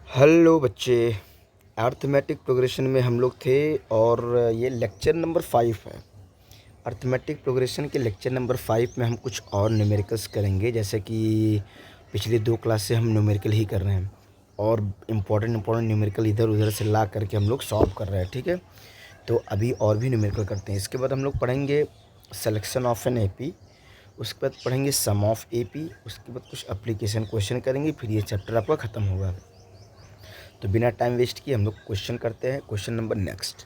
Hello बच्चे। Arithmetic progression में हम लोग थे और ये लेक्चर नंबर 5 है। अर्थमेटिक प्रोग्रेशन के लेक्चर नंबर 5 में हम कुछ और न्यूमेरिकल्स करेंगे, जैसे कि पिछली 2 क्लास से हम न्यूमेरिकल ही कर रहे हैं और इम्पोर्टेंट न्यूमेरिकल इधर उधर से ला करके हम लोग सॉल्व कर रहे हैं। ठीक है, तो अभी और भी न्यूमेरिकल करते हैं। इसके बाद हम लोग पढ़ेंगे सिलेक्शन ऑफ एन एपी, उसके बाद पढ़ेंगे सम ऑफ एपी, उसके बाद कुछ एप्लीकेशन क्वेश्चन करेंगे, फिर ये चैप्टर आपका ख़त्म होगा। तो बिना टाइम वेस्ट किए हम लोग क्वेश्चन करते हैं। Question number next.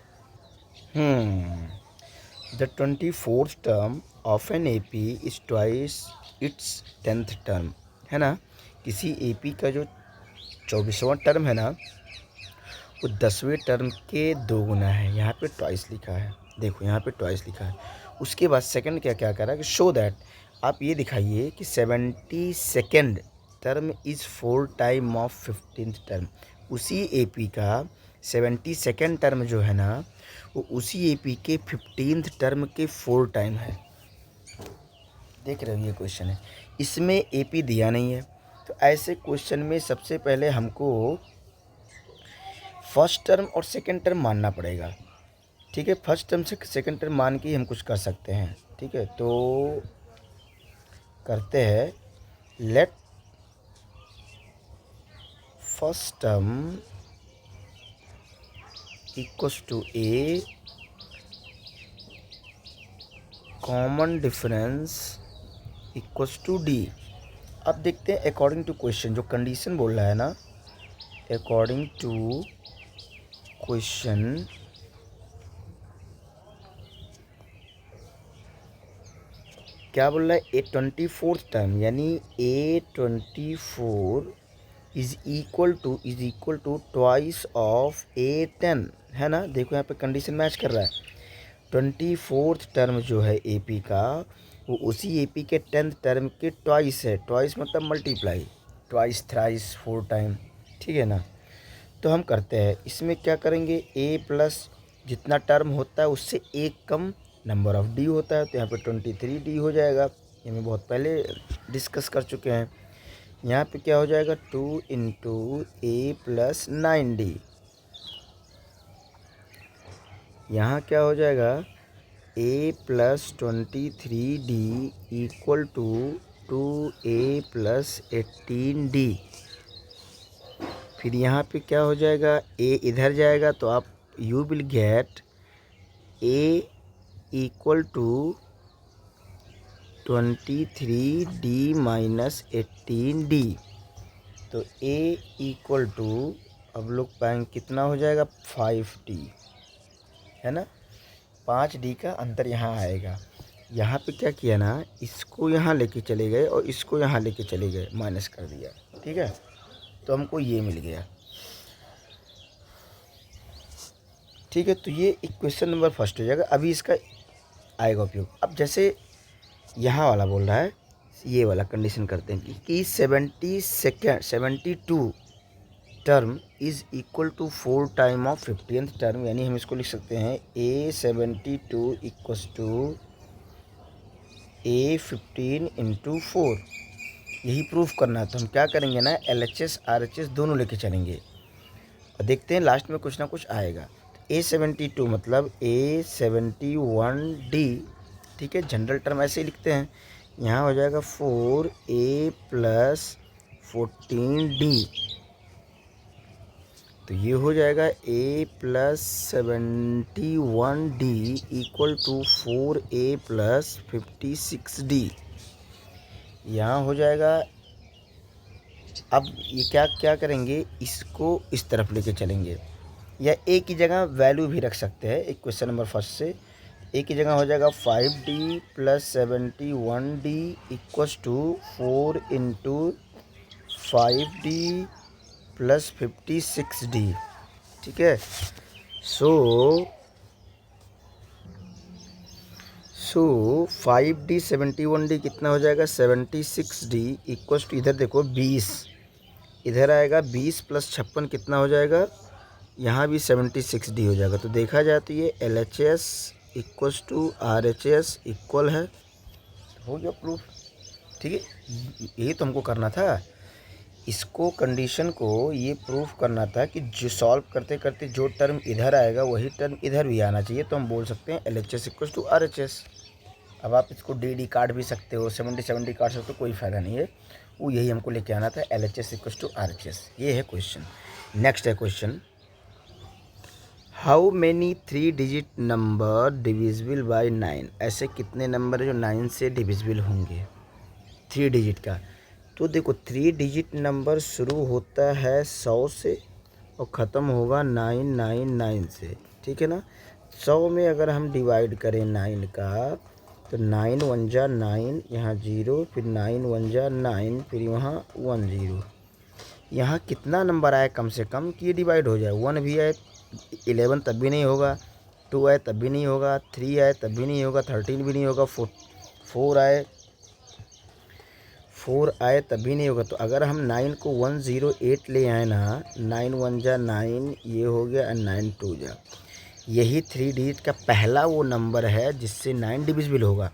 The 24th term of an AP is twice its 10th term, है ना। किसी एपी का जो 24वां टर्म है ना, वो 10वें टर्म के 2 गुना है। यहाँ पे ट्वाइस लिखा है, देखो यहाँ पे ट्वाइस लिखा है। उसके बाद सेकंड क्या क्या करा कि शो दैट, आप ये दिखाइए कि 72nd term is 4 time of 15th term. उसी एपी का 72nd टर्म जो है ना, वो उसी एपी के 15th टर्म के 4 टाइम है। देख रहे हो, ये क्वेश्चन है, इसमें एपी दिया नहीं है। तो ऐसे क्वेश्चन में सबसे पहले हमको फर्स्ट टर्म और सेकंड टर्म मानना पड़ेगा। ठीक है, फर्स्ट टर्म से सेकंड टर्म मान के ही हम कुछ कर सकते हैं। ठीक है, तो करते हैं। Let first term equals to a common difference equals to D. अब देखते हैं अकॉर्डिंग टू क्वेश्चन, जो कंडीशन बोल रहा है ना, अकॉर्डिंग टू क्वेश्चन क्या बोल रहा है, ए 24th टर्म यानी A24 is equal to twice of A10, है ना। देखो यहाँ पे कंडीशन मैच कर रहा है। 24th टर्म जो है एपी का, वो उसी एपी के 10th टर्म के ट्वाइस है। ट्वाइस मतलब मल्टीप्लाई, ट्वाइस थ्राइस 4 टाइम, ठीक है ना। तो हम करते हैं, इसमें क्या करेंगे, ए प्लस जितना टर्म होता है उससे एक कम नंबर ऑफ़ डी होता है, तो यहाँ पे 23D हो जाएगा। ये हम बहुत पहले डिस्कस कर चुके हैं। यहाँ पे क्या हो जाएगा, 2 इंटू ए प्लस 9D। यहाँ क्या हो जाएगा, A plus 23D equal to 2A plus 18D। फिर यहाँ पे क्या हो जाएगा, ए इधर जाएगा तो आप you will get a equal to 23D minus 18D। तो ए इक्वल टू, अब लोग पाएंगे कितना हो जाएगा, 5D, है ना। 5D का अंतर यहाँ आएगा। यहाँ पे क्या किया ना, इसको यहाँ लेके चले गए और इसको यहाँ लेके चले गए, माइनस कर दिया। ठीक है, तो हमको ये मिल गया। ठीक है, तो ये इक्वेशन नंबर फर्स्ट हो जाएगा। अभी इसका आएगा उपयोग। अब जैसे यहाँ वाला बोल रहा है, ये वाला कंडीशन करते हैं कि 72 term is equal to 4 time of 15th term, यानी हम इसको लिख सकते हैं A72 equals to A15 into 4। यही प्रूफ करना है। तो हम क्या करेंगे ना, LHS RHS दोनों लेके चलेंगे और देखते हैं लास्ट में कुछ ना कुछ आएगा। A72 मतलब A71D। ठीक है, जनरल टर्म ऐसे ही लिखते हैं। यहाँ हो जाएगा 4A प्लस 14D। तो ये हो जाएगा A plus 71D equal to 4A plus 56D। यहाँ हो जाएगा। अब ये क्या क्या करेंगे, इसको इस तरफ लेके चलेंगे, या ए की जगह वैल्यू भी रख सकते हैं। एक क्वेश्चन नंबर फर्स्ट से ए की जगह हो जाएगा 5D plus 71D equals to 4 into 5D plus 56D। ठीक है, सो 5D 71D कितना हो जाएगा, 76D इक्वल्स टू, इधर देखो 20, इधर आएगा 20 प्लस 56 कितना हो जाएगा, यहाँ भी 76D हो जाएगा। तो देखा जाए तो ये LHS equals to RHS equal है। हो गया प्रूफ। ठीक है, यही तो हमको करना था। इसको कंडीशन को ये प्रूफ करना था कि जो सॉल्व करते करते जो टर्म इधर आएगा वही टर्म इधर भी आना चाहिए, तो हम बोल सकते हैं LHS इक्वल टू RHS। अब आप इसको DD काट भी सकते हो, 70 काट सकते हो, कोई फ़ायदा नहीं है, वो यही हमको लेके आना था, LHS इक्वल टू RHS। ये है क्वेश्चन। नेक्स्ट है question, how many 3 digit number divisible by 9। ऐसे कितने नंबर है जो 9 से डिविजिबल होंगे 3 डिजिट का। तो देखो 3 डिजिट नंबर शुरू होता है 100 से और ख़त्म होगा 999 से, ठीक है ना। 100 में अगर हम डिवाइड करें 9 का, तो 9 1 जा 9, यहाँ 0, फिर 9 1 जा 9, फिर यहाँ 1 0। यहाँ कितना नंबर आए कम से कम कि ये डिवाइड हो जाए। 1 भी आए 11 तब भी नहीं होगा, 2 आए तब भी नहीं होगा, 3 आए तब भी नहीं होगा, 13 भी नहीं होगा, 4 आए तब भी नहीं होगा। तो अगर हम 9 को 108 ले आए ना, 9 1 जा 9, ये हो गया, और 9 2 जा, यही 3 डिजिट का पहला वो नंबर है जिससे 9 डिविजिबल होगा।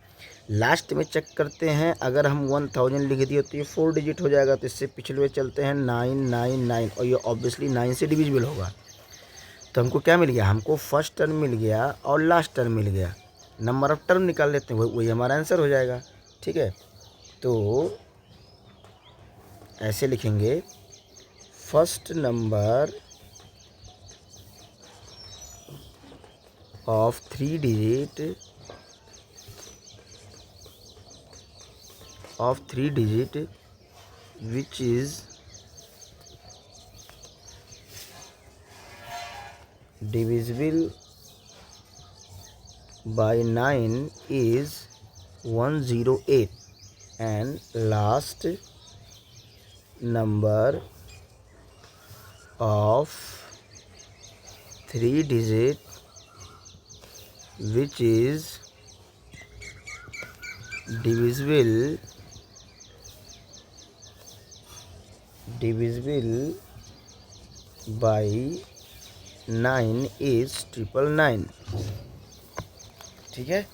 लास्ट में चेक करते हैं, अगर हम 1000 लिख दिए तो ये 4 डिजिट हो जाएगा, तो इससे पिछले चलते हैं 999, और ये ऑब्वियसली 9 से डिविजिबल होगा। तो हमको क्या मिल गया, हमको फर्स्ट टर्म मिल गया और लास्ट टर्म मिल गया। नंबर ऑफ टर्म निकाल लेते हैं, वही हमारा आंसर हो जाएगा, ठीक है। तो ऐसे लिखेंगे, first number of 3 digit which is divisible by 9 is 108, and last number of 3 digit which is divisible by 9 is 999, ठीक है।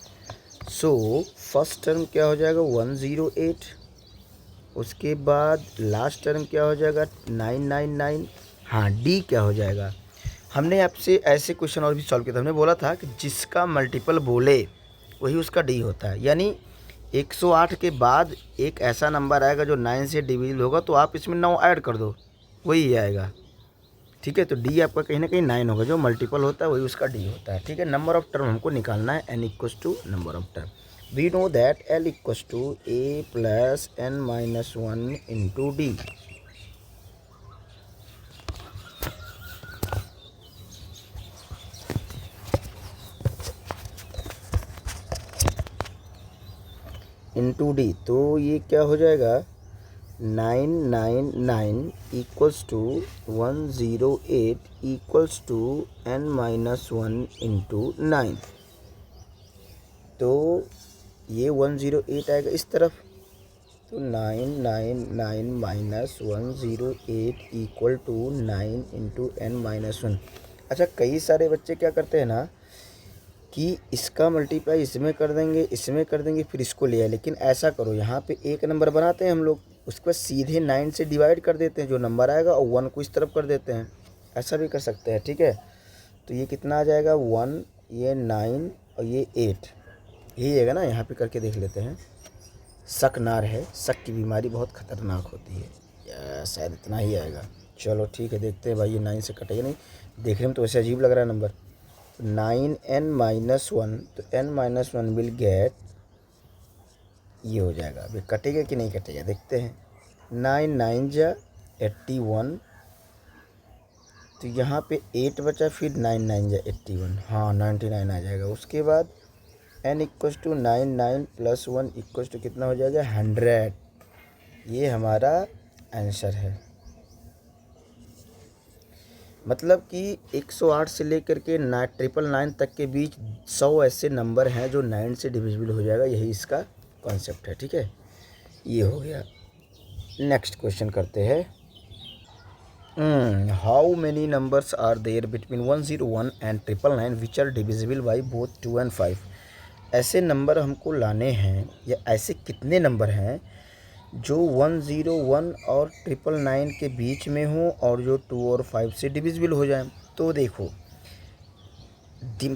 सो फर्स्ट टर्म क्या हो जाएगा 108, उसके बाद लास्ट टर्म क्या हो जाएगा 999। हाँ, डी क्या हो जाएगा, हमने आपसे ऐसे क्वेश्चन और भी सॉल्व किया था। हमने बोला था कि जिसका मल्टीपल बोले वही उसका डी होता है, यानी 108 के बाद एक ऐसा नंबर आएगा जो 9 से डिविजिबल होगा, तो आप इसमें 9 ऐड कर दो, वही आएगा, ठीक है। तो डी आपका कहीं ना कहीं 9 होगा, जो मल्टीपल होता है वही उसका डी होता है, ठीक है। नंबर ऑफ टर्म हमको निकालना है, n equals to number of term. We know that L equals to a plus n-1 into D. Into D, तो ये क्या हो जाएगा 999 equals to 108 equals to n-1 into 9। तो ये 108 आएगा इस तरफ, तो 999 minus 108 equal to 9 into n-1। अच्छा, कई सारे बच्चे क्या करते हैं ना कि इसका मल्टीप्लाई इसमें कर देंगे, फिर इसको ले आए। लेकिन ऐसा करो, यहाँ पे एक नंबर बनाते हैं हम लोग, उसके बाद सीधे 9 से डिवाइड कर देते हैं जो नंबर आएगा, और 1 को इस तरफ कर देते हैं, ऐसा भी कर सकते हैं, ठीक है। तो ये कितना आ जाएगा 1, ये 9 और ये 8, यही आएगा ना। यहाँ पे करके देख लेते हैं। शक नार है, शक की बीमारी बहुत ख़तरनाक होती है, या शायद इतना ही आएगा। चलो ठीक है, देखते हैं भाई, ये 9 से कटेगा नहीं, देखने में तो वैसे अजीब लग रहा है नंबर। 9n-1, तो n-1 विल गेट, ये हो जाएगा। अभी कटेगा कि नहीं कटेगा देखते हैं। 9 9 जा 81, तो यहाँ पे 8 बचा, फिर 9 9 जा 81, हाँ 99 आ जाएगा। उसके बाद n equals to 99 plus 1 equals to कितना हो जाएगा 100। ये हमारा आंसर है। मतलब कि 108 से लेकर के 999 तक के बीच 100 ऐसे नंबर हैं जो 9 से डिविजिबल हो जाएगा, यही इसका कॉन्सेप्ट है, ठीक है। ये हो गया। नेक्स्ट क्वेश्चन करते हैं। How many numbers are there between 101 and 999 which are divisible by both 2 and 5। ऐसे नंबर हमको लाने हैं, या ऐसे कितने नंबर हैं जो 101 और 999 के बीच में हो और जो 2 और 5 से डिविजिबल हो जाए। तो देखो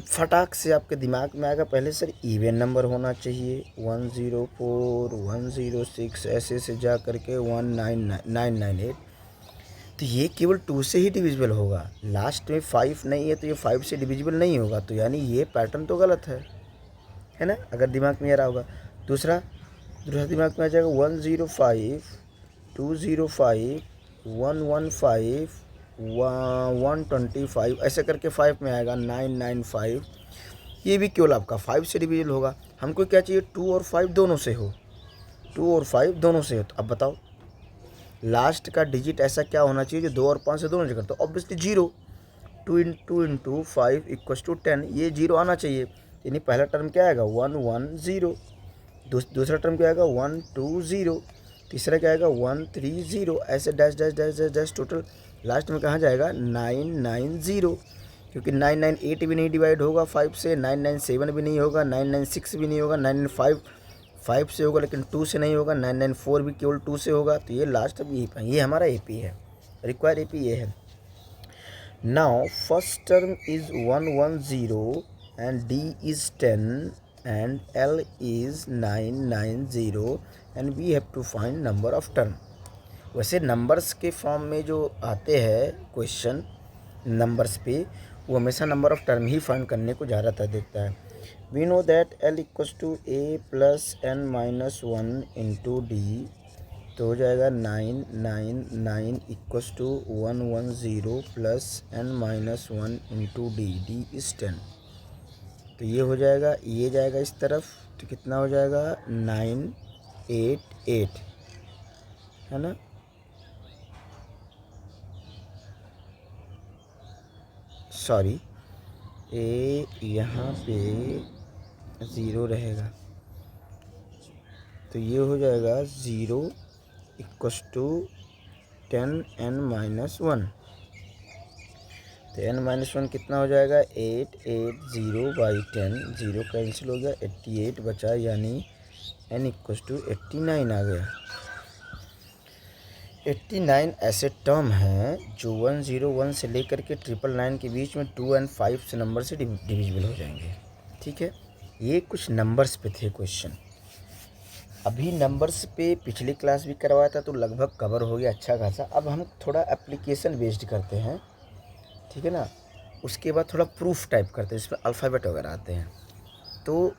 फटाक से आपके दिमाग में आएगा पहले सर इवन नंबर होना चाहिए, 104 106 ऐसे से जा करके 19998। तो ये केवल 2 से ही डिविजिबल होगा, लास्ट में 5 नहीं है तो ये 5 से डिविजिबल नहीं होगा। तो यानी ये पैटर्न तो गलत है ना, अगर दिमाग में आ रहा होगा। दूसरा दिमाग में आ जाएगा 105 205 115 125 ऐसे करके 5 में आएगा 995। ये भी केवल आपका 5 से डिविजिबल होगा। हमको क्या चाहिए, 2 और 5 दोनों से हो, 2 और 5 दोनों से हो। तो अब बताओ लास्ट का डिजिट ऐसा क्या होना चाहिए जो 2 और 5 से दोनों से करते हो, ऑब्वियसली 0। 2 × 5 = 10, ये 0 आना चाहिए। यानी पहला टर्म क्या आएगा 110, दूसरा टर्म क्या आएगा 120, तीसरा क्या आएगा 130, ऐसे dash dash dash dash dash total last में कहाँ जाएगा 990, क्योंकि 998 भी नहीं डिवाइड होगा 5 से, 997 भी नहीं होगा, 996 भी नहीं होगा, 995 5 से होगा लेकिन 2 से नहीं होगा, 994 भी केवल 2 से होगा। तो ये लास्ट अब ये हमारा एपी है, रिक्वायर एपी ये है। Now first term is 110 and D is 10 and L is 990 and we have to find number of term। वैसे नंबर्स के फॉर्म में जो आते हैं क्वेश्चन नंबर्स पे, वो हमेशा नंबर ऑफ टर्म ही फाइंड करने को ज़्यादातर देखता है। We know that L = A + n - 1 × D, तो हो जाएगा 999 = 110 + n - 1 × D, D is 10। तो ये हो जाएगा, ये जाएगा इस तरफ, तो कितना हो जाएगा 988, है ना। सॉरी, ए यहाँ पे 0 रहेगा, तो ये हो जाएगा 0 = 10n - 1। तो n-1 कितना हो जाएगा 880/10, 0 कैंसिल हो गया, 88 बचा, यानी n = 89 आ गया। 89 ऐसे टर्म हैं जो 101 से लेकर के 999 के बीच में 2 और 5 से नंबर से डिविजिबल हो जाएंगे। ठीक है, ये कुछ नंबर्स पे थे क्वेश्चन। अभी नंबर्स पे पिछली क्लास भी करवाया था तो लगभग कवर हो गया अच्छा खासा। अब हम थोड़ा एप्लीकेशन बेस्ड करते हैं, ठीक है ना। उसके बाद थोड़ा प्रूफ टाइप करते हैं, इसमें अल्फ़ाबेट वगैरह आते हैं, तो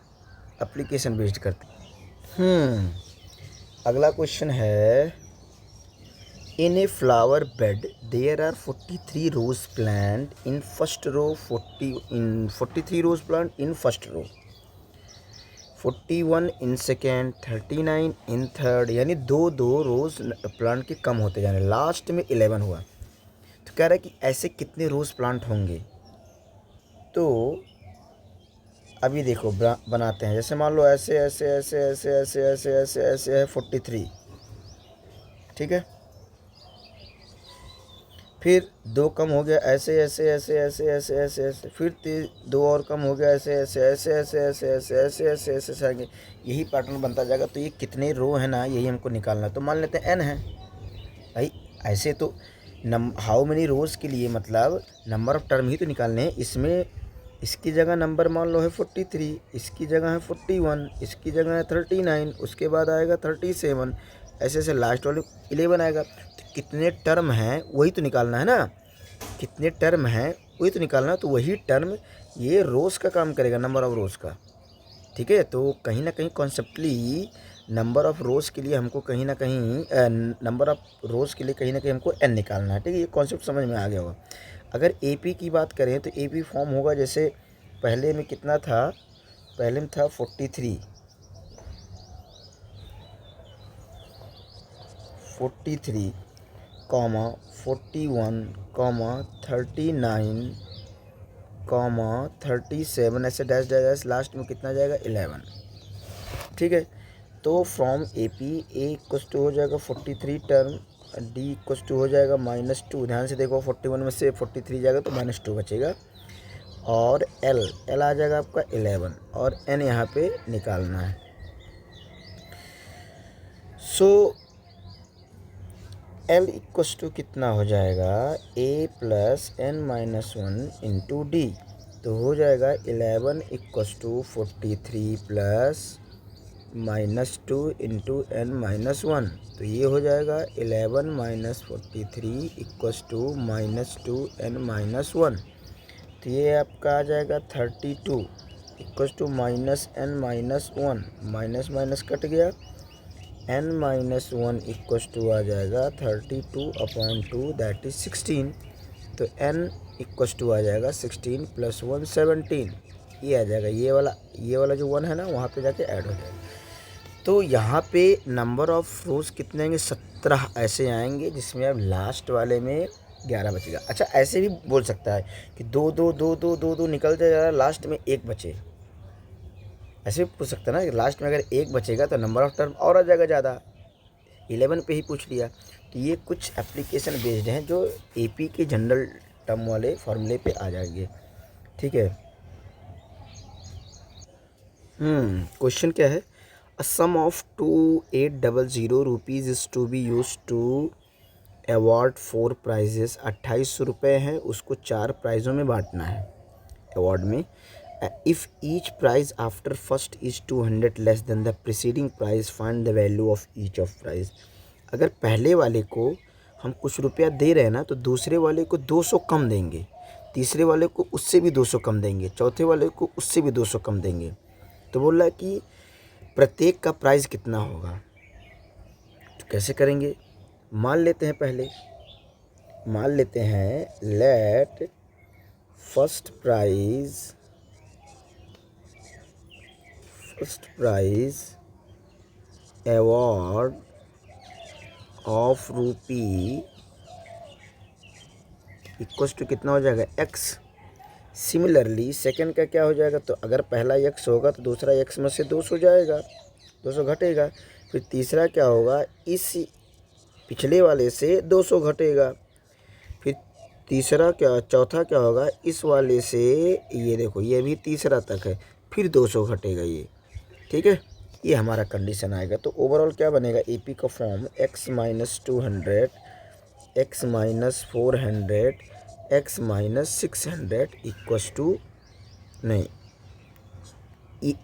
एप्लीकेशन बेस्ड करते हैं। अगला क्वेश्चन है, in a flower bed there are 43 rose plant in first row, 43 rose plant in first row, 41 in second, 39 in third, यानी दो रोज प्लांट के कम होते जाने, लास्ट में 11 हुआ। तो कह रहा है कि ऐसे कितने रोज प्लांट होंगे। तो अभी देखो बनाते हैं, जैसे मान लो ऐसे ऐसे ऐसे ऐसे ऐसे ऐसे ऐसे ऐसे है 43, ठीक है। फिर 2 कम हो गया, ऐसे ऐसे ऐसे ऐसे ऐसे ऐसे ऐसे, फिर 2 और कम हो गया, ऐसे ऐसे ऐसे ऐसे ऐसे ऐसे ऐसे ऐसे ऐसे ऐसे आएंगे, यही पैटर्न बनता जाएगा। तो ये कितने रो है ना, यही हमको निकालना है। तो मान लेते हैं n है भाई, ऐसे तो हाउ मेनी रोज़ के लिए मतलब नंबर ऑफ टर्म ही तो निकालने हैं। इसमें इसकी जगह नंबर मान लो है 43, इसकी जगह है 41, इसकी जगह है 39, उसके बाद आएगा 37, ऐसे ऐसे लास्ट वाले 11 आएगा। तो कितने टर्म हैं वही तो निकालना है ना, कितने टर्म हैं वही तो निकालना है। तो वही टर्म ये रोज़ का काम करेगा, नंबर ऑफ रोज़ का, ठीक है। तो कहीं ना कहीं कॉन्सेप्टली नंबर ऑफ़ रोज़ के लिए हमको कहीं ना कहीं नंबर ऑफ़ रोज़ के लिए कहीं ना कहीं हमको n निकालना है, ठीक है। ये कॉन्सेप्ट समझ में आ गया होगा। अगर AP की बात करें तो AP फॉर्म होगा, जैसे पहले में कितना था, पहले में था 43, 41, 39, 37, ऐसे डैश डैश, लास्ट में कितना जाएगा 11, ठीक है। तो फ्रॉम AP A = हो जाएगा 43 टर्म, D = हो जाएगा -2, ध्यान से देखो 41 में से 43 जाएगा तो -2 बचेगा, और L आ जाएगा आपका 11, और N यहाँ पे निकालना है। सो एल इक्वस टू कितना हो जाएगा, A plus N minus one into D. तो हो जाएगा 11 equals to 43 plus -2 into N minus one. तो ये हो जाएगा 11 minus 43 equals to -2 N minus one. तो ये आपका आ जाएगा 32 equals to minus N minus one, minus minus cut गया, N minus one equals to आ जाएगा 32/2 दैट इज 16। तो एन इक्वस टू आ जाएगा 16 + 1 17। ये आ जाएगा, ये वाला जो 1 है ना वहाँ पे जाके ऐड हो जाएगा। तो यहाँ पे नंबर ऑफ रोज़ कितने आएंगे, 17 ऐसे आएंगे, जिसमें अब लास्ट वाले में 11 बचेगा। अच्छा ऐसे भी बोल सकता है कि 2 2 2 2 2 2 निकलते जा रहा है, लास्ट में 1 बचे। ऐसे भी पूछ सकता है ना कि लास्ट में अगर 1 बचेगा तो नंबर ऑफ टर्म और आ जाएगा ज़्यादा। 11 पे ही पूछ लिया। तो ये कुछ एप्लीकेशन बेस्ड हैं जो एपी के जनरल टर्म वाले फॉर्मूले पे आ जाएंगे। ठीक है। क्वेश्चन क्या है, a sum of 2800 rupees is to be use to award 4 prizes. 2800 रुपये हैं, उसको 4 प्राइज़ों में बांटना है अवार्ड में। If each prize after first is 200 less than the preceding prize, find the value of each of prize. अगर पहले वाले को हम कुछ रुपया दे रहे हैं ना, तो दूसरे वाले को 200 कम देंगे, तीसरे वाले को उससे भी 200 कम देंगे, चौथे वाले को उससे भी 200 कम देंगे। तो बोल रहा है कि प्रत्येक का प्राइस कितना होगा। तो कैसे करेंगे, मान लेते हैं पहले, मान लेते हैं let first prize award of rupee equals to कितना हो जाएगा, x। सिमिलरली सेकंड का क्या हो जाएगा, तो अगर पहला x होगा तो दूसरा x में से 200 जाएगा, 200 घटेगा। फिर तीसरा क्या होगा, इस पिछले वाले से 200 घटेगा। फिर तीसरा क्या, चौथा क्या होगा, इस वाले से, ये देखो ये भी तीसरा तक है, फिर 200 घटेगा ये। ठीक है, ये हमारा कंडीशन आएगा। तो ओवरऑल क्या बनेगा, एपी का form x - 200 x - 400 x - 600 equals to, नहीं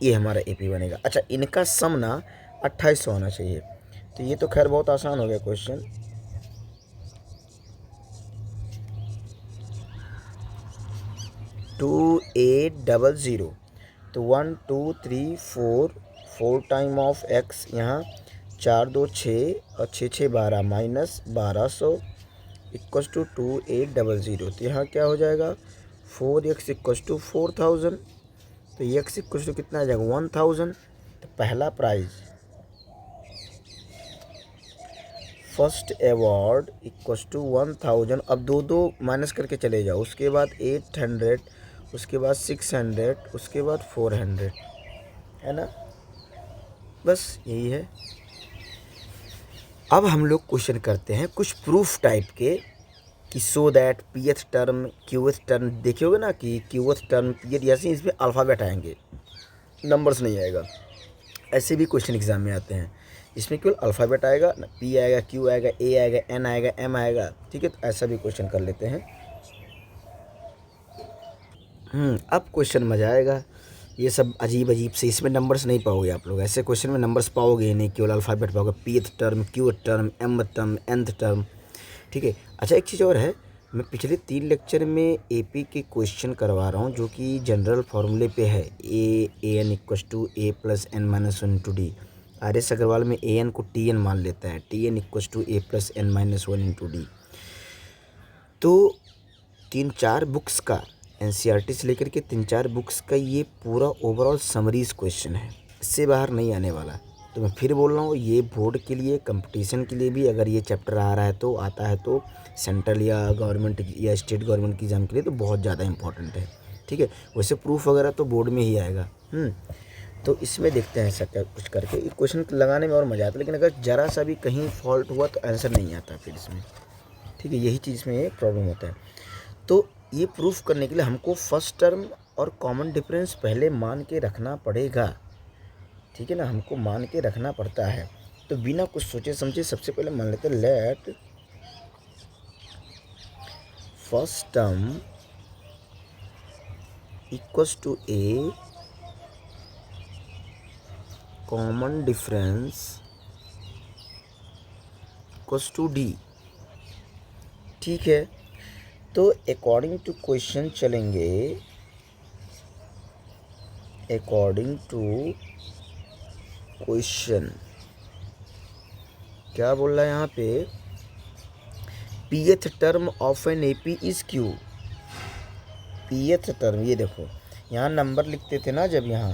ये हमारा एपी बनेगा। अच्छा इनका सम ना 2800 होना चाहिए। तो ये तो खैर बहुत आसान हो गया क्वेश्चन। टू 800, तो 1 2 3 4 टाइम ऑफ x, यहाँ 4 2 6 और 6 6 12 -1200 इक्वस टू 2800। तो यहाँ क्या हो जाएगा, 4x इक्वस टू 4000। तो x इक्वस टू कितना आ जाएगा, 1000। तो पहला prize first award equals to 1000। अब 2 2 माइनस करके चले जाओ, उसके बाद 800, उसके बाद 600, उसके बाद 400, है ना, बस यही है। अब हम लोग क्वेश्चन करते हैं कुछ प्रूफ टाइप के, कि so that pth term qth term, देखिए होगा ना कि क्यूएथ टर्म पीएथ, जैसे इसमें अल्फ़ाबेट आएंगे, नंबर्स नहीं आएगा। ऐसे भी क्वेश्चन एग्जाम में आते हैं, इसमें केवल अल्फ़ाबेट आएगा, पी आएगा, क्यू आएगा, ए आएगा, एन आएगा, एम आएगा। ठीक है, तो ऐसा भी क्वेश्चन कर लेते हैं। अब क्वेश्चन मज़ा आएगा। ये सब अजीब अजीब से, इसमें नंबर्स नहीं पाओगे आप लोग, ऐसे क्वेश्चन में नंबर्स पाओगे ही नहीं, केवल अल्फ़ाबेट पाओगे, pth term, qth term, M term, nth term. ठीक है। अच्छा एक चीज़ और है, मैं पिछले 3 लेक्चर में एपी के क्वेश्चन करवा रहा हूँ जो कि जनरल फार्मूले पे है, A N equals to A plus N minus one into D. RS Agarwal में ए एन को टी एन मान लेता है, T N equals to A plus N minus one into D. तो 3-4 बुक्स का, NCERT से लेकर के 3-4 बुक्स का ये पूरा ओवरऑल समरीज क्वेश्चन है, इससे बाहर नहीं आने वाला। तो मैं फिर बोल रहा हूँ, ये बोर्ड के लिए, कंपटीशन के लिए भी अगर ये चैप्टर आ रहा है तो, आता है तो, सेंट्रल या गवर्नमेंट या स्टेट गवर्नमेंट की एग्ज़ाम के लिए तो बहुत ज़्यादा इंपॉर्टेंट है। ठीक है, वैसे प्रूफ वगैरह तो बोर्ड में ही आएगा। तो इसमें देखते हैं ऐसा क्या कुछ करके, क्वेश्चन लगाने में और मज़ा आता है, लेकिन अगर ज़रा सा भी कहीं फॉल्ट हुआ तो आंसर नहीं आता फिर इसमें। ठीक है, यही चीज़ में प्रॉब्लम होता है। तो ये प्रूफ करने के लिए हमको फर्स्ट टर्म और कॉमन डिफरेंस पहले मान के रखना पड़ेगा। ठीक है ना, हमको मान के रखना पड़ता है। तो बिना कुछ सोचे समझे सबसे पहले मान लेते हैं let first term equals to a common difference equals to D. ठीक है, तो अकॉर्डिंग टू क्वेश्चन चलेंगे। अकॉर्डिंग टू क्वेश्चन क्या बोल रहा है यहाँ पे, pth term of an AP is Q. pth term, ये देखो यहाँ नंबर लिखते थे ना, जब यहाँ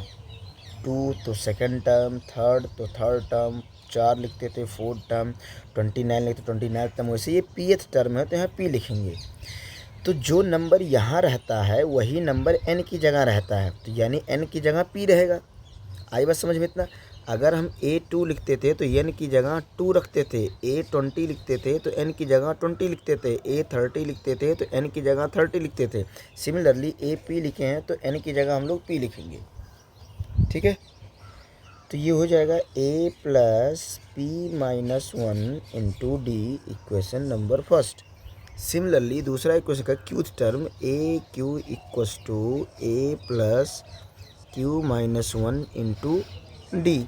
2 तो सेकंड टर्म, थर्ड तो थर्ड टर्म, 4 लिखते थे फोर्थ टर्म, 29 लिखते 29 टर्म, वैसे ये pth टर्म है तो यहाँ p लिखेंगे। तो जो नंबर यहाँ रहता है वही नंबर n की जगह रहता है, तो यानी n की जगह p रहेगा। आई बात समझ में इतना। अगर हम A2 लिखते थे तो n की जगह 2 रखते थे, A20 लिखते थे तो n की जगह 20 लिखते थे, A30 लिखते थे तो n की जगह 30 लिखते थे। सिमिलरली AP लिखे हैं तो n की जगह हम लोग p लिखेंगे। ठीक है, तो ये हो जाएगा a plus p minus 1 into D, equation number first. Similarly दूसरा इक्वेशन का qth term A Q equals to A plus Q minus 1 into D.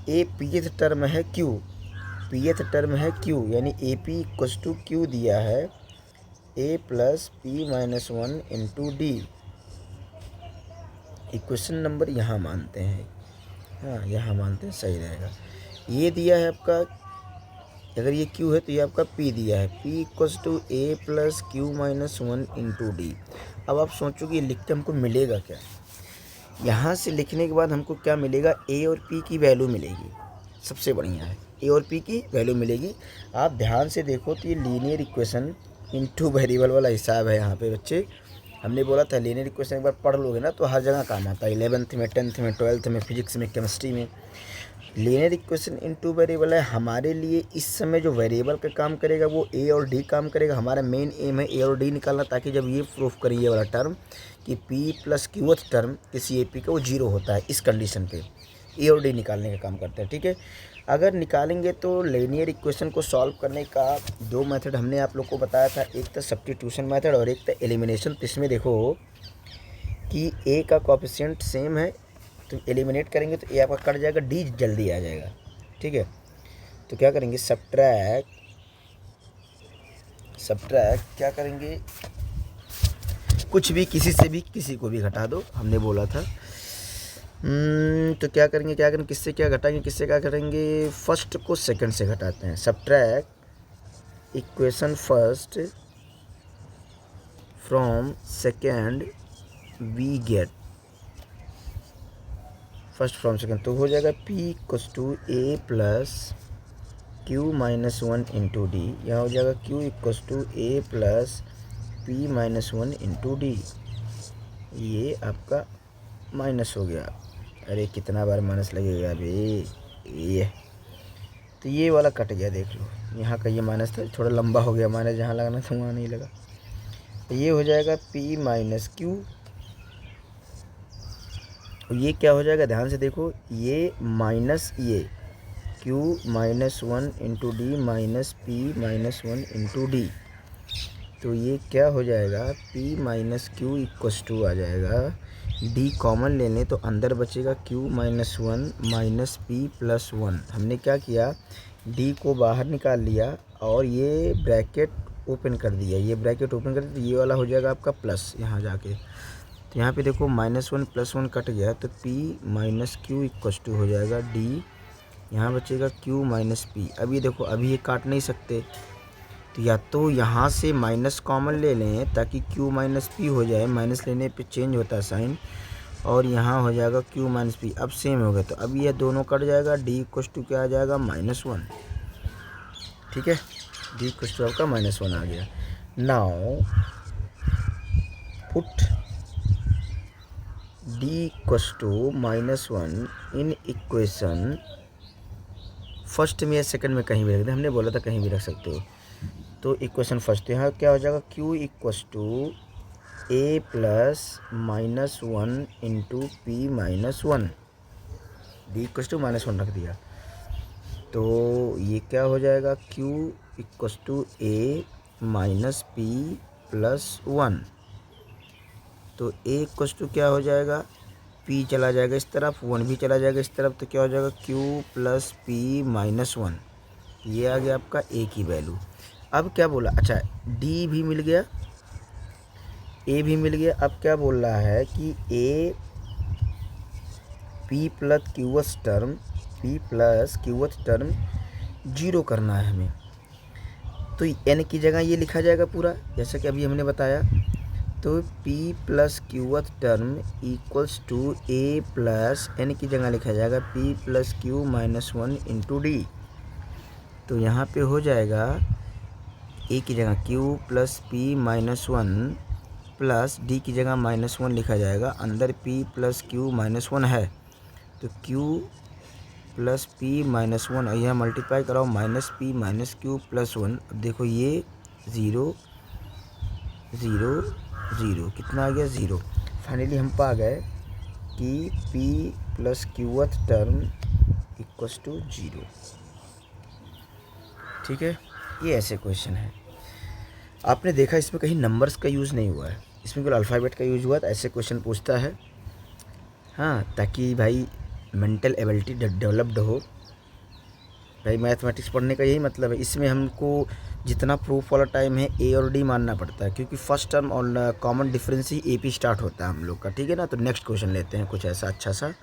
A pth term है क्यू, pth टर्म है क्यू, यानी A P equals to Q दिया है, A plus P minus 1 into D. Equation number यहाँ मानते हैं, हाँ यहाँ मानते हैं, सही रहेगा। ये दिया है आपका, अगर ये Q है तो ये आपका P दिया है, P equals to A plus Q minus 1 into D. अब आप सोचोगे लिख के हमको मिलेगा क्या। यहाँ से लिखने के बाद हमको क्या मिलेगा, A और P की वैल्यू मिलेगी। सबसे बढ़िया है, A और P की वैल्यू मिलेगी। आप ध्यान से देखो तो ये लीनियर इक्वेशन इनटू वेरिएबल वाला हिसाब है यहाँ पे बच्चे। हमने बोला था लीनियर इक्वेशन एक बार पढ़ लोगे ना तो हर जगह काम आता है, 11th में, 10th में, 12th में, फिजिक्स में, केमिस्ट्री में। लीनियर इक्वेशन इनटू वेरिएबल है। हमारे लिए इस समय जो वेरिएबल का काम करेगा वो ए और डी काम करेगा। हमारा मेन एम है ए और डी निकालना, ताकि जब ये प्रूफ करें ये वाला टर्म कि पी प्लस क्यूथ टर्म किसी ए पी का वो जीरो होता है, इस कंडीशन पे ए और डी निकालने का काम करते हैं। ठीक है, अगर निकालेंगे तो लीनियर इक्वेशन को सॉल्व करने का दो मेथड हमने आप लोग को बताया था, एक था सब्स्टिट्यूशन मेथड और एक था एलिमिनेशन। तो इसमें देखो कि ए का कोएफिशिएंट सेम है तो एलिमिनेट करेंगे तो ए आपका कट जाएगा, डी जल्दी आ जाएगा। ठीक है, तो क्या करेंगे, सब्ट्रैक्ट क्या करेंगे, कुछ भी किसी से भी किसी को भी घटा दो, हमने बोला था। तो क्या करेंगे, किससे क्या घटाएंगे, किससे क्या करेंगे, फर्स्ट को सेकंड से घटाते हैं। Subtract equation first from second we get first from second, तो हो जाएगा P equals to A plus Q minus 1 into D. यहाँ हो जाएगा Q equals to A plus P minus 1 into D. ये आपका माइनस हो गया। अरे कितना बार माइनस लगेगा अभी, ये तो ये वाला कट गया, देख लो यहाँ का ये माइनस था, थोड़ा लंबा हो गया, माइनस जहाँ लगाना था वहाँ नहीं लगा। तो ये हो जाएगा P माइनस क्यू, ये क्या हो जाएगा, ध्यान से देखो, ये माइनस ये Q minus 1 into D minus P minus 1 into D. तो ये क्या हो जाएगा, P minus Q equals to आ जाएगा, D कॉमन ले लें तो अंदर बचेगा Q minus 1 minus P plus 1। हमने क्या किया, D को बाहर निकाल लिया और ये ब्रैकेट ओपन कर दिया, ये ब्रैकेट ओपन कर दिया, ये वाला हो जाएगा आपका प्लस यहाँ जाके। तो यहाँ पे देखो -1 +1 कट गया तो P minus Q equals to हो जाएगा D, यहाँ बचेगा Q माइनस P। अब ये देखो अभी ये काट नहीं सकते, तो या तो यहाँ से माइनस कॉमन ले लें ताकि Q माइनस P हो जाए, माइनस लेने पे चेंज होता है साइन, और यहाँ हो जाएगा Q माइनस P। अब सेम हो गया तो अब ये दोनों कट जाएगा, D इक्वस टू क्या आ जाएगा, -1। ठीक है, D इक्वस टू आपका -1 आ गया। Now put D equals to -1 in equation first में या सेकंड में कहीं भी रख दें, हमने बोला था कहीं भी रख सकते हो। तो इक्वेशन फर्स्ट, यहाँ क्या हो जाएगा, Q equals to A plus -1 into P minus 1, D equals to -1 रख दिया। तो ये क्या हो जाएगा, Q equals to a minus P plus 1, तो ए इक्वल टू क्या हो जाएगा, पी चला जाएगा इस तरफ, 1 भी चला जाएगा इस तरफ, तो क्या हो जाएगा क्यू प्लस पी माइनस 1। ये आ गया आपका ए की वैल्यू। अब क्या बोला, अच्छा डी भी मिल गया, ए भी मिल गया। अब क्या बोल रहा है कि A P plus QS term zero करना है हमें, तो एन की जगह ये लिखा जाएगा पूरा, जैसा कि अभी हमने बताया। तो P plus qth term equals to A plus N की जगह लिखा जाएगा P plus Q minus 1 into D. तो यहाँ पे हो जाएगा A की जगह Q plus P minus 1 plus D की जगह माइनस 1 लिखा जाएगा, अंदर P प्लस क्यू माइनस 1 है, तो Q प्लस P माइनस 1, और यहाँ मल्टीप्लाई कराओ minus P minus Q plus 1। अब देखो ये 0 0 0 कितना आ गया 0। फाइनली हम पा गए कि P plus qth term equals to 0। ठीक है, ये ऐसे क्वेश्चन है। आपने देखा इसमें कहीं नंबर्स का यूज़ नहीं हुआ है, इसमें केवल अल्फ़ाबेट का यूज़ हुआ, तो ऐसे क्वेश्चन पूछता है। हाँ, ताकि भाई मेंटल एबिलिटी डेवलप्ड हो। भाई मैथमेटिक्स पढ़ने का यही मतलब है। इसमें हमको जितना प्रूफ वाला टाइम है ए और डी मानना पड़ता है, क्योंकि फर्स्ट टर्म और common difference he A P start होता है हम लोग का। ठीक है ना, तो नेक्स्ट क्वेश्चन लेते हैं कुछ ऐसा अच्छा सा।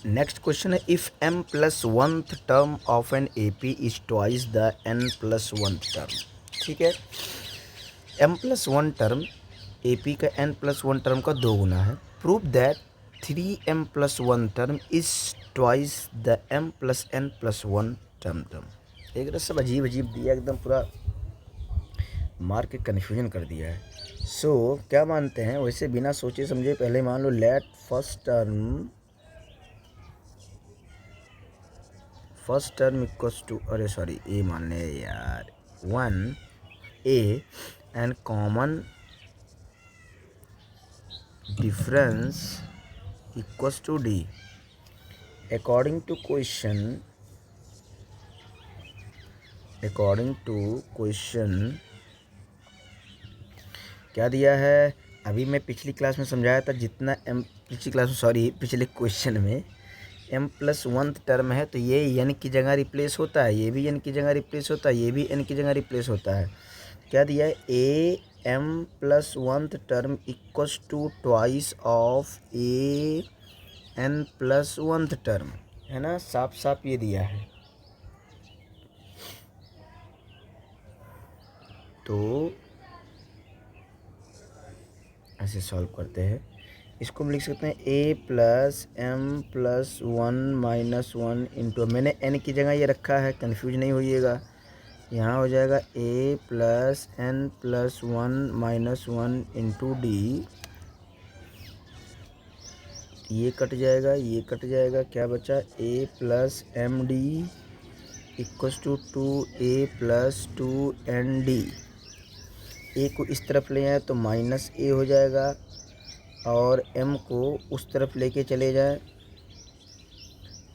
नेक्स्ट क्वेश्चन है, if M plus 1th term of an A P is twice the N plus 1th term. ठीक है, M plus 1 term A P का एन प्लस 1 टर्म का 2 गुना है। Prove that 3m plus 1 term is twice the m plus n plus 1 term. एक तरह सब अजीब अजीब दिया, एकदम पूरा मार के कन्फ्यूजन कर दिया है। सो क्या मानते हैं, वैसे बिना सोचे समझे पहले मान लो let first term equals to, अरे सॉरी ए मान ले यार, 1a and common difference equals to D. According to question क्या दिया है, अभी मैं पिछली क्लास में समझाया था, जितना पिछले क्वेश्चन में m प्लस 1th टर्म है, तो ये n की जगह रिप्लेस होता है, ये भी n की जगह रिप्लेस होता है, ये भी n की जगह रिप्लेस होता है। क्या दिया है, a m plus 1th term equals to twice of a n plus 1th term, है ना, साफ साफ ये दिया है। तो ऐसे सॉल्व करते हैं, इसको हम लिख सकते हैं a plus M plus 1 minus 1 into, मैंने n की जगह ये रखा है, कन्फ्यूज नहीं होइएगा। यहाँ हो जाएगा a plus n plus 1 minus 1 into D, ये कट जाएगा, ये कट जाएगा, क्या बचा, a plus M D equals to 2a plus 2nd। a को इस तरफ ले आए तो माइनस a हो जाएगा, और m को उस तरफ लेके चले जाए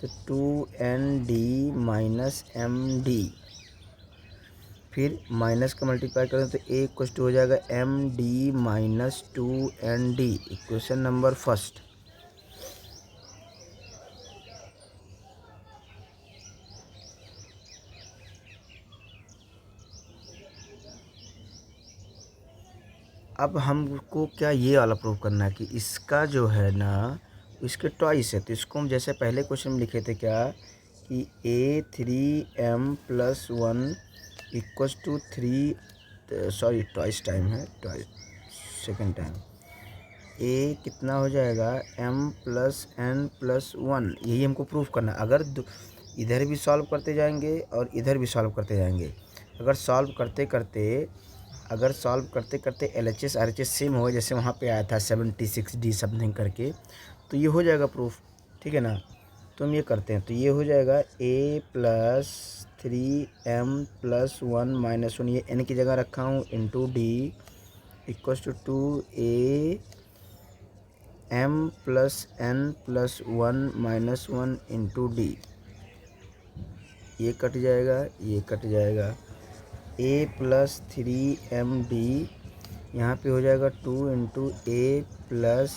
तो 2nd माइनस md, फिर माइनस का मल्टीप्लाई करें तो a इक्वल्स टू हो जाएगा md minus 2nd। Equation number first. अब हमको क्या ये वाला प्रूव करना है कि इसका जो है ना इसके ट्वाइस है, तो इसको हम जैसे पहले क्वेश्चन में लिखे थे क्या कि a3m plus 1 equals to 3, sorry twice time है, ट्वाइस सेकेंड टाइम, a कितना हो जाएगा m प्लस n प्लस 1, यही हमको प्रूफ करना है। अगर इधर भी सॉल्व करते जाएंगे और इधर भी सॉल्व करते जाएंगे, अगर सॉल्व करते करते LHS RHS सेम हो, जैसे वहाँ पे आया था 76D समथिंग करके, तो ये हो जाएगा प्रूफ। ठीक है ना, तो हम ये करते हैं, तो ये हो जाएगा a plus 3m plus 1 minus 1, ये n की जगह रखा हूँ, into D equals to 2a m plus n plus 1 minus 1 into D, ये कट जाएगा, ये कट जाएगा, a प्लस 3md यहाँ पे हो जाएगा 2 इंटू ए प्लस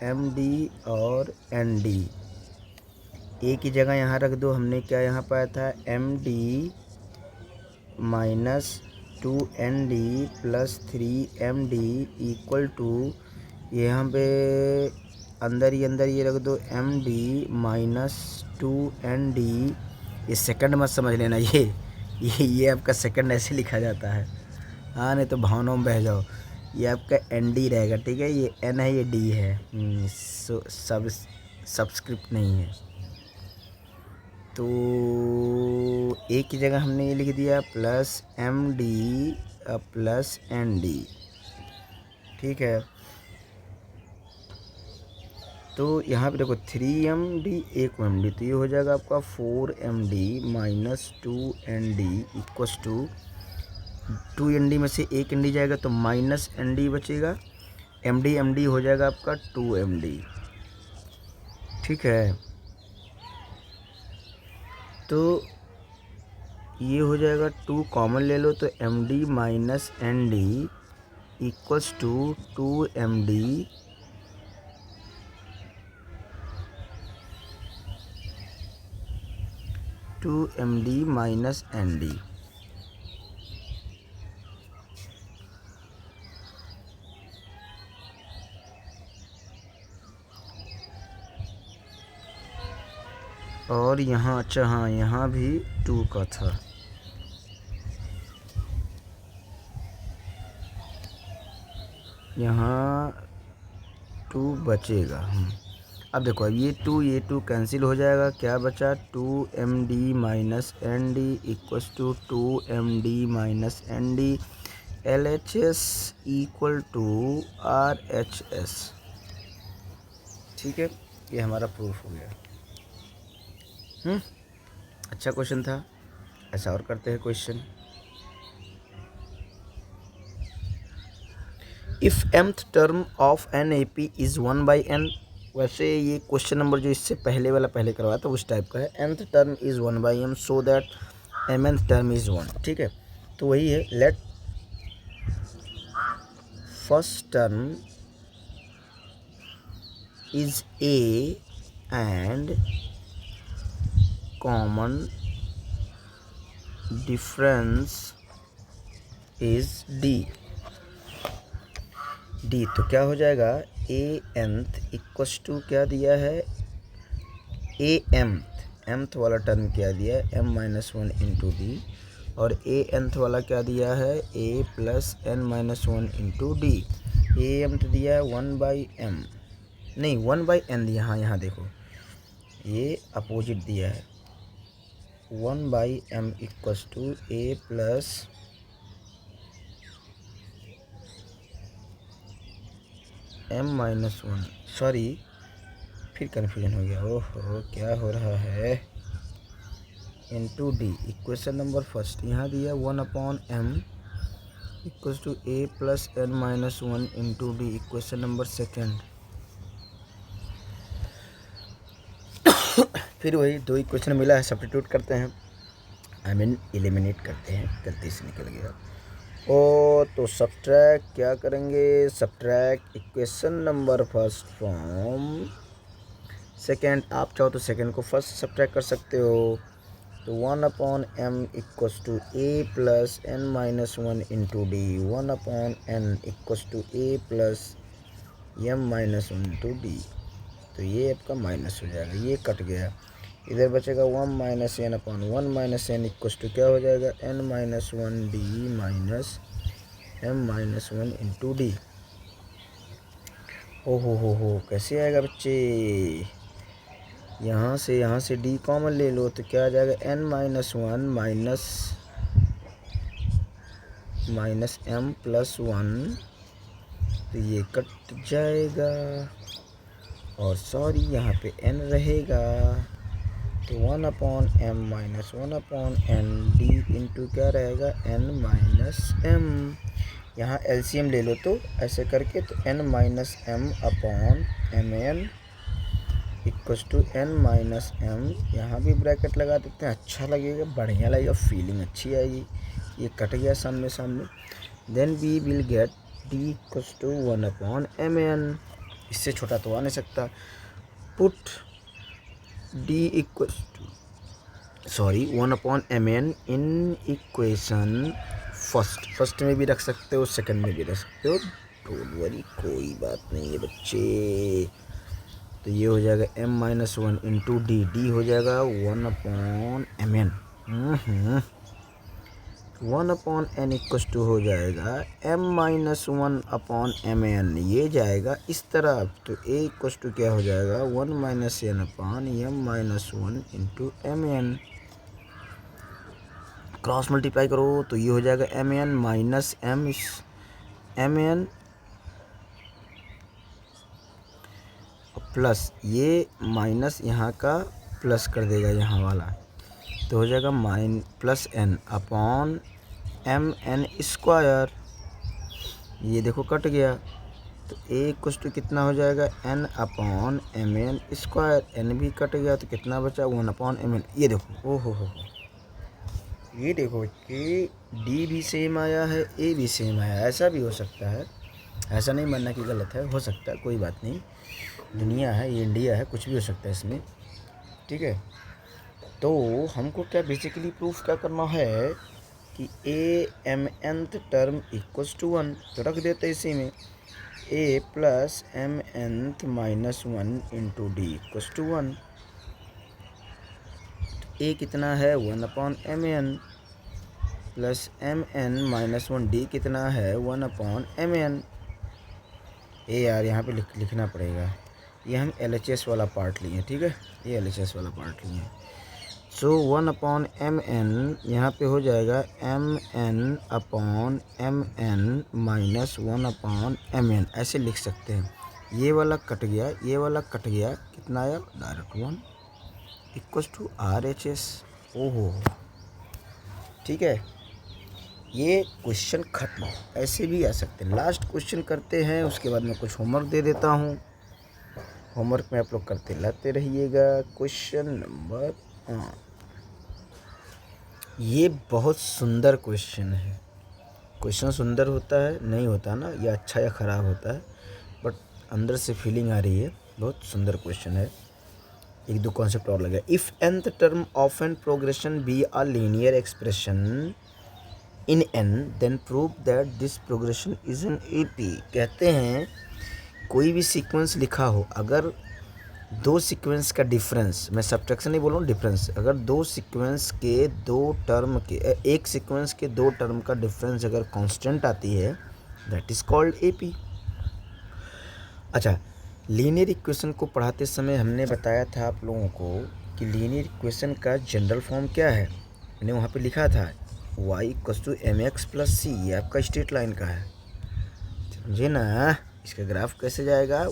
एम डी और एन डी। ए की जगह यहाँ रख दो, हमने क्या यहाँ पाया था, M D minus 2 ND plus 3 MD equal to, यहाँ पे अंदर ये रख दो MD माइनस 2 ND। ये सेकंड मत समझ लेना, ये आपका सेकंड ऐसे लिखा जाता है, हाँ, नहीं तो भावनाओं में बह जाओ। ये आपका ND रहेगा, ठीक है, ये N है, ये D है, सबस्क्रिप्ट नहीं है। तो ए की जगह हमने ये लिख दिया प्लस MD प्लस ND, ठीक है। तो यहाँ पे देखो 3MD 1 MD, तो ये हो जाएगा आपका 4MD minus 2ND equals to 2ND में से 1 ND जाएगा तो माइनस ND बचेगा, MD हो जाएगा आपका 2MD, ठीक है। तो ये हो जाएगा 2 कॉमन ले लो तो MD minus ND equals to 2MD minus ND। और यहाँ, अच्छा हाँ, यहाँ भी 2 का था, यहाँ 2 बचेगा। अब देखो, अब ये 2 कैंसिल हो जाएगा, क्या बचा, 2MD minus ND equals to 2MD minus ND, LHS equal to RHS, ठीक है। ये हमारा प्रूफ हो गया। अच्छा क्वेश्चन था। ऐसा और करते हैं question. If mth term of an A P is 1/n, वैसे ये क्वेश्चन नंबर जो इससे पहले वाला पहले करवाया था उस टाइप का है। nth term is 1/m so that mth term is 1, ठीक है। तो वही है, late first term is a and common difference is d। तो क्या हो जाएगा, a nth इक्वस टू क्या दिया है, a mth वाला टर्म क्या दिया है, m माइनस 1 इंटू डी, और a nth वाला क्या दिया है, a plus n minus 1 into D. a mth दिया है 1/m, नहीं 1/n दिया, हाँ यहाँ देखो ये अपोजिट दिया है, 1/m equals to a plus m minus 1, sorry फिर कन्फ्यूजन हो गया, ओहो क्या हो रहा है, into D. Equation number first यहाँ दिया 1/m equals to a plus n minus 1 into D. Equation number second, फिर वही 2 इक्वेशन मिला है, सब्स्टिट्यूट करते हैं, आई मीन एलिमिनेट करते हैं, गलती से निकल गया। ओ तो सब्ट्रैक्ट क्या करेंगे, subtract equation number first from second. आप चाहो तो सेकेंड को फर्स्ट सब्ट्रैक्ट कर सकते हो। तो 1/m equals to a plus n minus 1 into D, 1/n equals to a plus m minus 1 into D. तो ये आपका माइनस हो जाएगा, ये कट गया, इधर बचेगा 1 minus n upon 1 minus n equals to क्या हो जाएगा, n minus 1 D minus m minus 1 into D. हो कैसे आएगा बच्चे, यहाँ से d कॉमन ले लो तो क्या आ जाएगा, n minus 1 minus m plus 1, तो ये कट जाएगा, और सॉरी यहाँ पे n रहेगा, तो 1/m minus 1/n D into क्या रहेगा, n माइनस m। यहाँ LCM ले लो तो ऐसे करके, तो n minus m upon mn equals to n minus m, यहाँ भी ब्रैकेट लगा देते हैं, अच्छा लगेगा, बढ़िया लगेगा, फीलिंग अच्छी आएगी। ये कट गया सामने, then we will get D equals to 1/mn, इससे छोटा तो आ नहीं सकता। Put D equals to 1/mn in equation first में भी रख सकते हो, सेकंड में भी रख सकते हो, डोंट वरी, कोई बात नहीं है बच्चे। तो ये हो जाएगा m-1 इंटू डी हो जाएगा 1/mn। 1/n इक्वल्स टू हो जाएगा m-1/mn, ये जाएगा इस तरफ, तो a इक्वल्स टू क्या हो जाएगा 1 - n/m-1 into mn। Cross multiply करो तो ये हो जाएगा mn माइनस mn प्लस ये माइनस यहाँ का प्लस कर देगा यहाँ वाला, तो हो जाएगा plus n upon mn square. ये देखो कट गया, तो a इक्वल्स टू कितना हो जाएगा n/mn स्क्वायर, n भी कट गया तो कितना बचा 1/mn। ये देखो, ओहो हो, ये देखो कि d भी सेम आया है, a भी सेम आया है। ऐसा भी हो सकता है, ऐसा नहीं मानना कि गलत है, हो सकता है, कोई बात नहीं, दुनिया है, ये इंडिया है, कुछ भी हो सकता है इसमें, ठीक है। तो हमको क्या बेसिकली प्रूफ क्या करना है कि a टर्म इक्वल्स टू 1, तो रख देते इसी में a plus -1 into D equals to 1। a कितना है 1/mn प्लस mn-1, d कितना है 1/mn। ए यार यहाँ पे लिखना पड़ेगा, ये हम LHS वाला पार्ट लिए, ठीक है, ये LHS वाला पार्ट लिए। सो 1/mn यहाँ पे हो जाएगा mn/mn माइनस 1/mn, ऐसे लिख सकते हैं। ये वाला कट गया, ये वाला कट गया, कितना आया डायरेक्ट 1 इक्वल्स टू RHS। ओहो, ठीक है, ये क्वेश्चन खत्म। ऐसे भी आ सकते हैं। लास्ट क्वेश्चन करते हैं, उसके बाद मैं कुछ होमवर्क दे देता हूँ। होमवर्क में आप लोग करते लाते रहिएगा। क्वेश्चन नंबर, ये बहुत सुंदर क्वेश्चन है। क्वेश्चन सुंदर होता है, नहीं होता ना, या अच्छा या ख़राब होता है, बट अंदर से फीलिंग आ रही है, बहुत सुंदर क्वेश्चन है। एक दो कॉन्सेप्ट और लगे। If nth term of an progression be a linear expression in n, then prove that this progression is an AP। कहते हैं कोई भी सीक्वेंस लिखा हो, अगर दो सीक्वेंस का डिफरेंस, मैं सब्ट्रैक्शन नहीं बोल रहा हूँ, डिफरेंस, अगर दो सीक्वेंस के दो टर्म के, एक सीक्वेंस के दो टर्म का डिफरेंस अगर कांस्टेंट आती है, दैट इज़ कॉल्ड AP। अच्छा, लीनियर इक्वेशन को पढ़ाते समय हमने बताया था आप लोगों को कि लीनियर इक्वेशन का जनरल फॉर्म क्या है। मैंने वहाँ पे लिखा था y = mx + c, ये आपका स्ट्रेट लाइन का है, समझे ना। इसका ग्राफ कैसे जाएगा,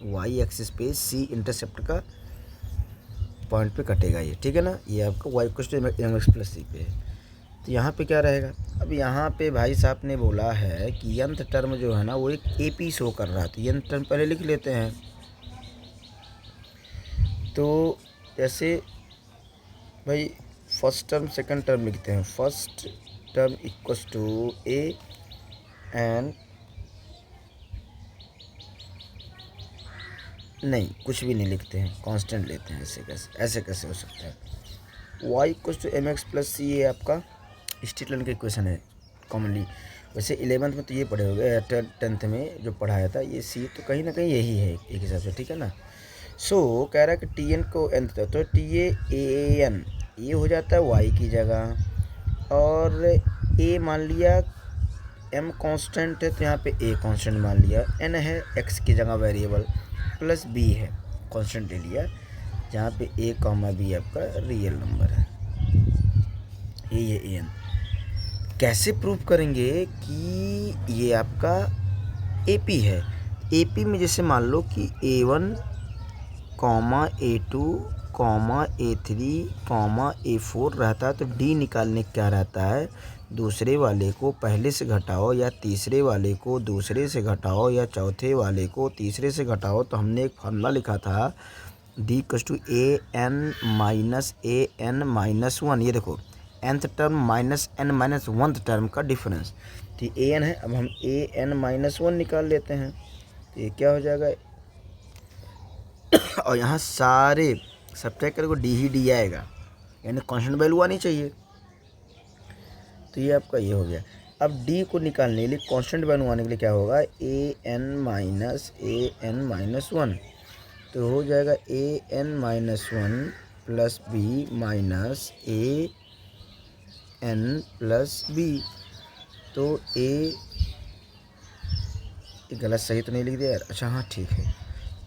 y एक्सिस पे c इंटरसेप्ट का पॉइंट पे कटेगा ये, ठीक है ना। ये आपका y = mx + c पे है। तो यहाँ पे क्या रहेगा, अब यहाँ पे भाई साहब ने बोला है कि nth टर्म जो है ना वो एक AP शो कर रहा है, तो nth टर्म पहले लिख लेते हैं। तो जैसे भाई फर्स्ट टर्म सेकंड टर्म लिखते हैं। First term equals to A and, नहीं कुछ भी नहीं लिखते हैं, कांस्टेंट लेते हैं। ऐसे कैसे हो सकता है। y = mx + c, ये आपका स्ट्रेट लाइन का इक्वेशन है कॉमनली। वैसे 11th में तो ये पढ़े होंगे, 10th में जो पढ़ाया था ये c, तो कहीं ना कहीं यही है एक हिसाब से, ठीक है ना। सो कह रहा है कि tn को nth, तो TAN ये हो जाता है y की जगह, और a मान लिया, m कांस्टेंट है तो यहाँ पे a कांस्टेंट मान लिया, n है x की जगह वेरिएबल, प्लस b है कांस्टेंट ले लिया, जहाँ पे a, b आपका रियल नंबर है। ये an कैसे प्रूव करेंगे कि ये आपका AP है। AP में जैसे मान लो कि A1, A2, A3, A4 रहता है, तो D निकालने क्या रहता है, दूसरे वाले को पहले से घटाओ, या तीसरे वाले को दूसरे से घटाओ, या चौथे वाले को तीसरे से घटाओ। तो हमने एक फार्मूला लिखा था D = AN - AN - 1। ये देखो nth term minus n - 1th term का डिफरेंस, तो ए एन है, अब हम ए एन माइनस वन निकाल लेते हैं। तो ये क्या हो जाएगा, और यहाँ सारे सब्ट्रैक्ट करेंगे डी ही डी आएगा, यानी कांस्टेंट वैल्यू आनी चाहिए। तो ये आपका ये हो गया। अब डी को निकालने के लिए, कांस्टेंट वैल्यू आने के लिए क्या होगा, ए एन माइनस वन। तो हो जाएगा A N minus one plus B minus A N plus B. तो ए गलत सही तो नहीं लिख दिया यार, अच्छा हाँ ठीक है,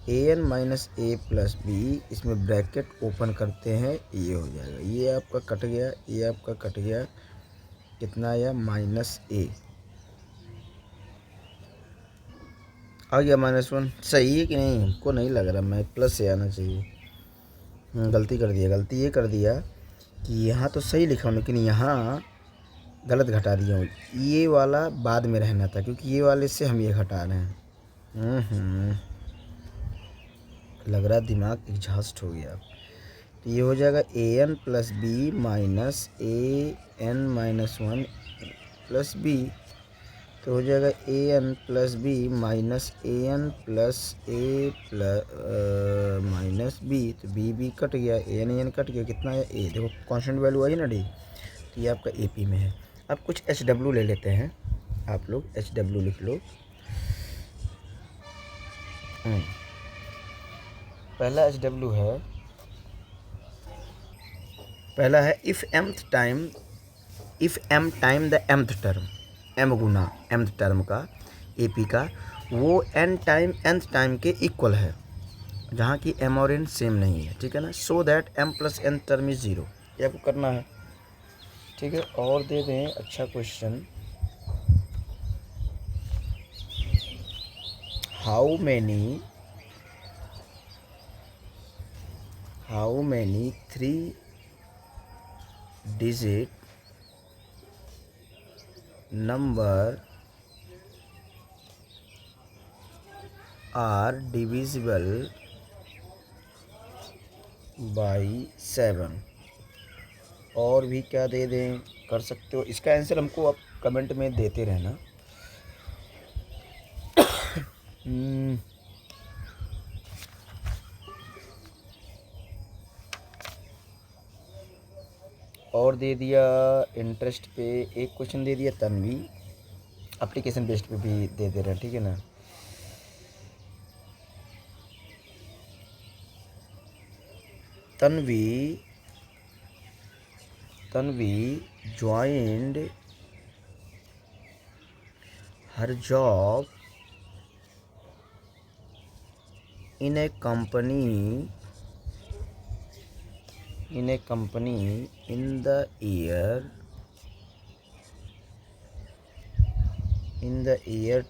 A N minus A plus B, इसमें ब्रैकेट ओपन करते हैं, ये हो जाएगा, ये आपका कट गया, ये आपका कट गया, कितना आया माइनस ए आ गया माइनस वन। सही है कि नहीं, हमको नहीं लग रहा, मैं प्लस से आना चाहिए। गलती कर दिया, गलती ये कर दिया कि यहाँ तो सही लिखा हूँ लेकिन यहाँ गलत घटा दिया हूँ, ये वाला बाद में रहना था क्योंकि ये वाले से हम ये घटा रहे हैं। लग रहा दिमाग एग्जॉस्ट हो गया। तो ये हो जाएगा A N plus B minus A N minus one plus B. तो हो जाएगा A N plus B minus A N plus A plus minus B. तो बी कट गया, ए एन कट गया, कितना है ए, देखो कांस्टेंट वैल्यू आई ना डी। तो ये आपका ए पी में है। अब कुछ एच डब्ल्यू ले लेते हैं, आप लोग एच डब्ल्यू लिख लो। पहला एच डब्ल्यू है, पहला है if M time the Mth term, M गुना एमथ टर्म का ए पी का, वो एन टाइम nth टाइम के इक्वल है, जहाँ की एम और एन सेम नहीं है, ठीक है ना। So that M plus N term is zero, ये आपको करना है, ठीक है। और दे दें अच्छा question, how many 3 digit number are divisible by 7। और भी क्या दे दें, कर सकते हो, इसका आंसर हमको आप कमेंट में देते रहना। और दे दिया इंटरेस्ट पे एक क्वेश्चन दे दिया, तन्वी एप्लीकेशन बेस्ड पे भी दे दे रहे हैं, ठीक है ना। Tanvi joined her job in a company in the year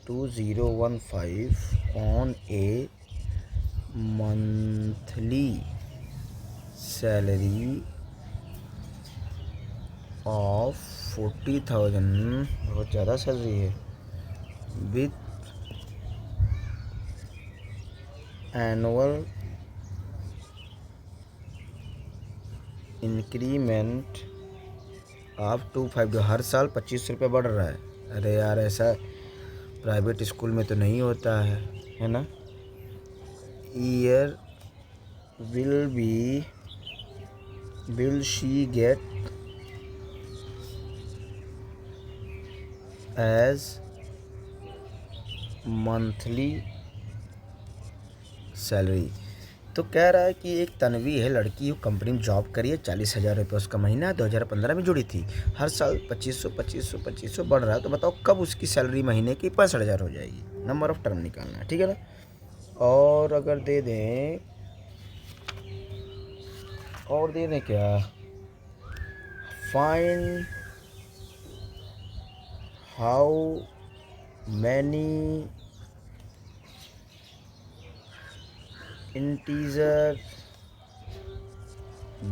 2015 on a monthly salary of 40,000, बहुत ज़्यादा सैलरी है, with annual इंक्रीमेंट ऑफ 25, जो हर साल 25 रुपये बढ़ रहा है। अरे यार ऐसा प्राइवेट स्कूल में तो नहीं होता है ना। Year will she get as monthly salary. तो कह रहा है कि एक तन्वी है, लड़की, कंपनी में जॉब करी है, 40,000 रुपये उसका महीना, 2015 में जुड़ी थी, हर साल 2500 बढ़ रहा है। तो बताओ कब उसकी सैलरी महीने की 65,000 हो जाएगी। नंबर ऑफ टर्म निकालना है, ठीक है ना। और अगर दे दें, और दे दें क्या, find how many integer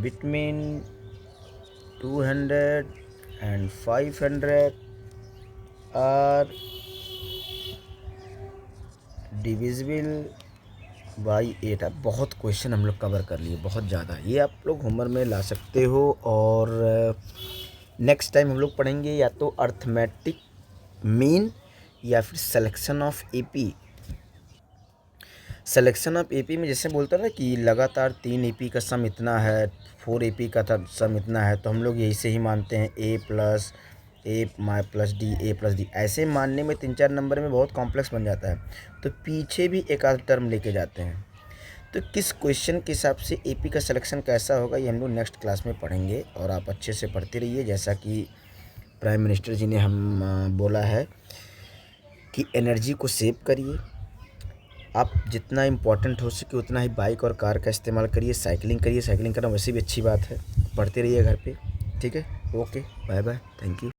between 200 and 500 are divisible by 8। अब बहुत क्वेश्चन हम लोग कवर कर लिए, बहुत ज़्यादा, ये आप लोग होमवर्क में ला सकते हो। और नेक्स्ट टाइम हम लोग पढ़ेंगे या तो अर्थमेटिक मीन या फिर selection of AP. Selection of AP में जैसे बोलता है ना कि लगातार 3 एपी का सम इतना है, 4 एपी का था सम इतना है, तो हम लोग यही से ही मानते हैं ए प्लस ए प्लस डी। ऐसे मानने में 3-4 नंबर में बहुत कॉम्प्लेक्स बन जाता है, तो पीछे भी एक आध टर्म लेके जाते हैं। तो किस क्वेश्चन के हिसाब से एपी का सिलेक्शन कैसा होगा ये हम लोग नेक्स्ट क्लास में पढ़ेंगे, और आप अच्छे से पढ़ते रहिए। जैसा कि प्राइम मिनिस्टर जी ने हम बोला है कि एनर्जी को सेव करिए, आप जितना इम्पोर्टेंट हो सके उतना ही बाइक और कार का इस्तेमाल करिए, साइकिलिंग करिए, साइकिलिंग करना वैसे भी अच्छी बात है, पढ़ते रहिए घर पे। ठीक है, okay, bye bye, thank you.